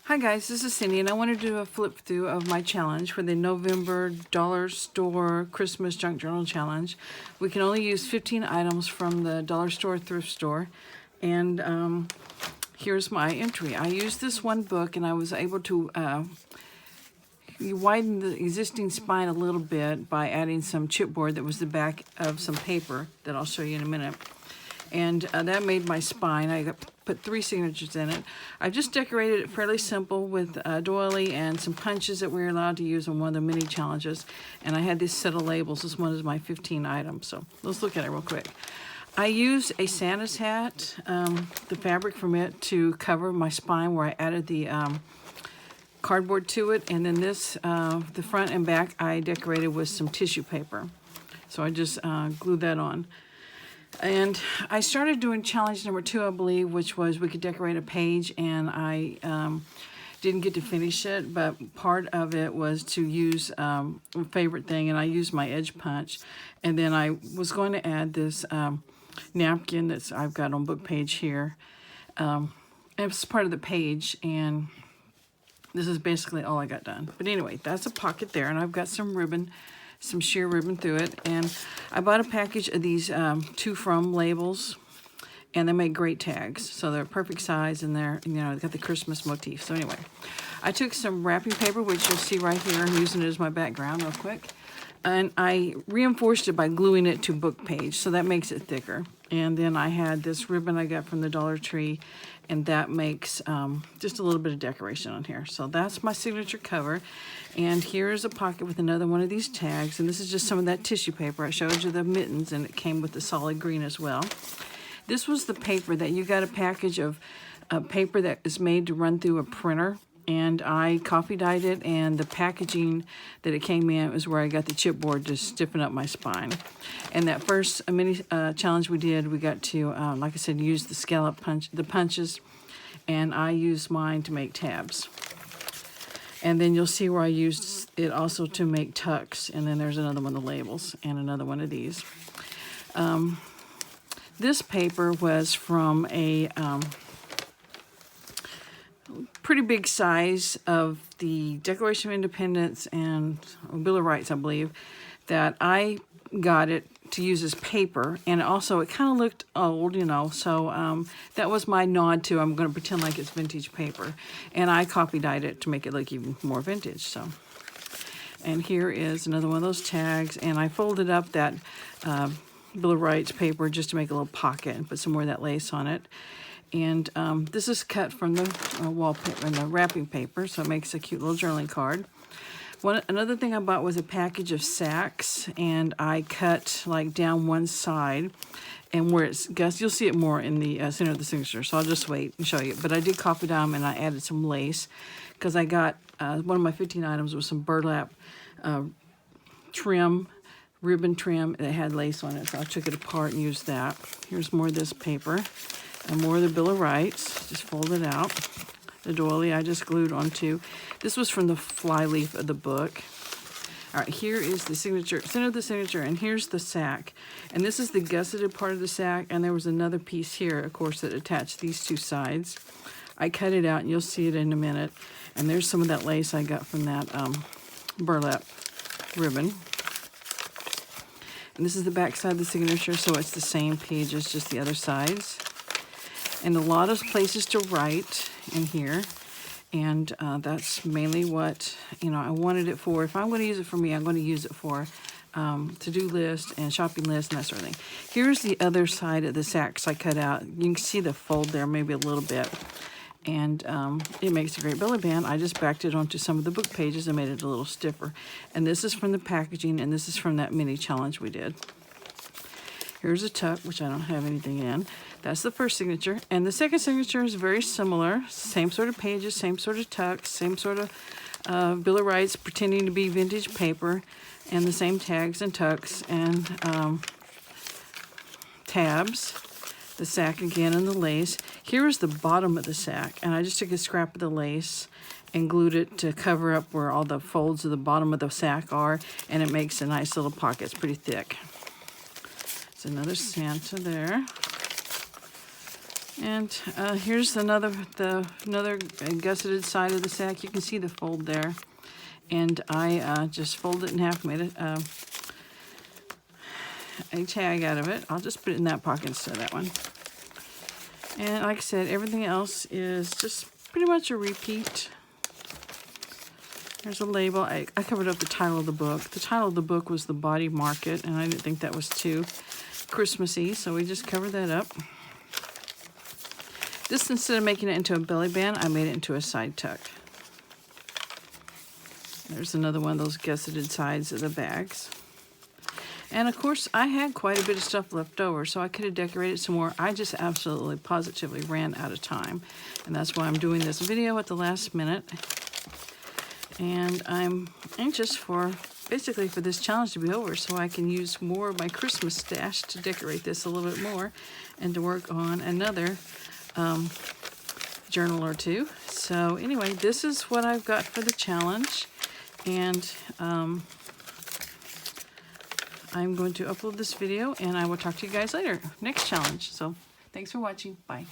Hi guys, this is Cindy and I want to do a flip through of my challenge for the November Dollar Store Christmas Junk Journal Challenge. We can only use 15 items from the Dollar Store thrift store, and here's my entry. I used this one book and I was able to widen the existing spine a little bit by adding some chipboard that was the back of some paper that I'll show you in a minute. And that made my spine. I put 3 signatures in it. I just decorated it fairly simple with doily and some punches that we were allowed to use on one of the mini challenges. And I had this set of labels. This one is my 15 items. So let's look at it real quick. I used a Santa's hat, the fabric from it, to cover my spine where I added the cardboard to it. And then this, the front and back, I decorated with some tissue paper. So I just glued that on. And I started doing challenge number 2, I believe, which was we could decorate a page, and I didn't get to finish it, but part of it was to use a favorite thing, and I used my edge punch. And then I was going to add this napkin that's I've got on book page here. It's part of the page, and this is basically all I got done. But anyway, that's a pocket there, and I've got some ribbon, some sheer ribbon through it, and I bought a package of these to from labels, and they make great tags, so they're perfect size, and they're, you know, they've got the Christmas motif. So anyway, I took some wrapping paper, which you'll see right here. I'm using it as my background real quick, and I reinforced it by gluing it to book page, so that makes it thicker. And then I had this ribbon I got from the Dollar Tree, and that makes just a little bit of decoration on here. So that's my signature cover. And here's a pocket with another one of these tags. And this is just some of that tissue paper. I showed you the mittens, and it came with the solid green as well. This was the paper that you got a package of paper that is made to run through a printer. And I coffee dyed it, and the packaging that it came in was where I got the chipboard to stiffen up my spine. And that first mini challenge we did, we got to, like I said, use the scallop punches, and I used mine to make tabs. And then you'll see where I used it also to make tucks, and then there's another one of the labels, and another one of these. This paper was from a pretty big size of the Declaration of Independence and Bill of Rights, I believe, that I got it to use as paper, and also it kind of looked old, you know, so that was my nod to I'm going to pretend like it's vintage paper, and I coffee dyed it to make it look even more vintage. So, and here is another one of those tags, and I folded up that Bill of Rights paper just to make a little pocket and put some more of that lace on it. And this is cut from the wallpaper and the wrapping paper, so it makes a cute little journaling card. Another thing I bought was a package of sacks, and I cut like down one side, and where it's guess you'll see it more in the center of the signature. So I'll just wait and show you. But I did coffee dye them, and I added some lace because I got one of my 15 items was some burlap trim, ribbon trim that had lace on it. So I took it apart and used that. Here's more of this paper. And more of the Bill of Rights, just fold it out. The doily I just glued onto. This was from the flyleaf of the book. All right, here is the signature, center of the signature, and here's the sack. And this is the gusseted part of the sack, and there was another piece here, of course, that attached these 2 sides. I cut it out, and you'll see it in a minute. And there's some of that lace I got from that burlap ribbon. And this is the back side of the signature, so it's the same page as just the other sides. And a lot of places to write in here, and that's mainly what, you know, I wanted it for. If I'm going to use it for me, I'm going to use it for to-do list and shopping list and that sort of thing. Here's the other side of the sacks I cut out. You can see the fold there maybe a little bit, and it makes a great belly band. I just backed it onto some of the book pages and made it a little stiffer. And this is from the packaging, and this is from that mini challenge we did. Here's a tuck, which I don't have anything in. That's the first signature. And the second signature is very similar. Same sort of pages, same sort of tucks, same sort of Bill of Rights pretending to be vintage paper, and the same tags and tucks and tabs. The sack again and the lace. Here is the bottom of the sack, and I just took a scrap of the lace and glued it to cover up where all the folds of the bottom of the sack are, and it makes a nice little pocket. It's pretty thick. There's another Santa there. And here's another gusseted side of the sack. You can see the fold there. And I just fold it in half, made it a tag out of it. I'll just put it in that pocket instead of that one. And like I said, everything else is just pretty much a repeat. There's a label. I covered up the title of the book. The title of the book was The Body Market, and I didn't think that was too Christmassy, so we just covered that up. This, instead of making it into a belly band, I made it into a side tuck. There's another one of those gusseted sides of the bags. And of course, I had quite a bit of stuff left over, so I could have decorated some more. I just absolutely, positively ran out of time. And that's why I'm doing this video at the last minute. And I'm anxious for, basically for this challenge to be over so I can use more of my Christmas stash to decorate this a little bit more and to work on another journal or two. So anyway, this is what I've got for the challenge. And I'm going to upload this video, and I will talk to you guys later. Next challenge. So thanks for watching. Bye.